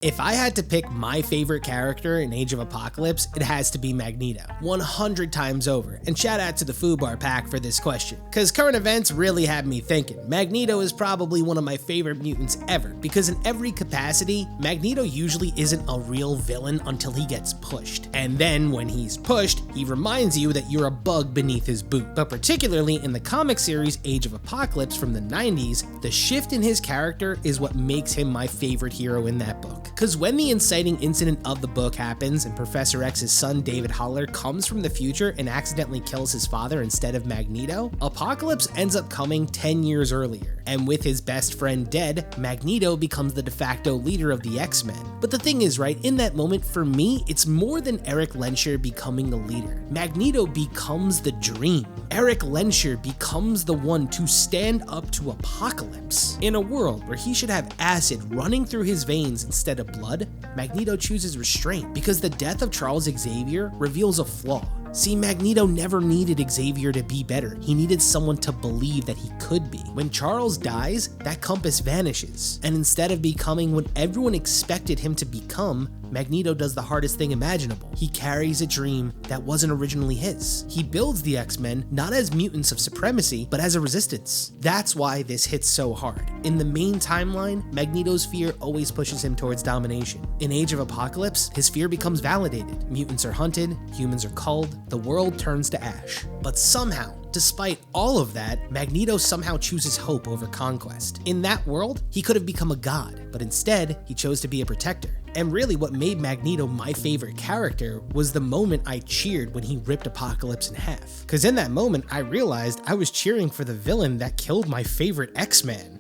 If I had to pick my favorite character in Age of Apocalypse, it has to be Magneto, 100 times over, and shout out to the Foobar Pack for this question, cause current events really had me thinking. Magneto is probably one of my favorite mutants ever, because in every capacity, Magneto usually isn't a real villain until he gets pushed. And then when he's pushed, he reminds you that you're a bug beneath his boot. But particularly in the comic series Age of Apocalypse from the 90s, the shift in his character is what makes him my favorite hero in that book. Cause when the inciting incident of the book happens and Professor X's son David Haller comes from the future and accidentally kills his father instead of Magneto, Apocalypse ends up coming 10 years earlier. And with his best friend dead, Magneto becomes the de facto leader of the X-Men. But the thing is, right, in that moment, for me, it's more than Eric Lensher becoming the leader. Magneto becomes the dream. Eric Lensher becomes the one to stand up to Apocalypse. In a world where he should have acid running through his veins instead of blood, Magneto chooses restraint because the death of Charles Xavier reveals a flaw. See, Magneto never needed Xavier to be better. He needed someone to believe that he could be. When Charles dies, that compass vanishes, and instead of becoming what everyone expected him to become, Magneto does the hardest thing imaginable. He carries a dream that wasn't originally his. He builds the X-Men not as mutants of supremacy, but as a resistance. That's why this hits so hard. In the main timeline, Magneto's fear always pushes him towards domination. In Age of Apocalypse, his fear becomes validated. Mutants are hunted, humans are culled, the world turns to ash. But somehow, despite all of that, Magneto somehow chooses hope over conquest. In that world, he could have become a god, but instead, he chose to be a protector. And really what made Magneto my favorite character was the moment I cheered when he ripped Apocalypse in half. Cause in that moment, I realized I was cheering for the villain that killed my favorite X-Man.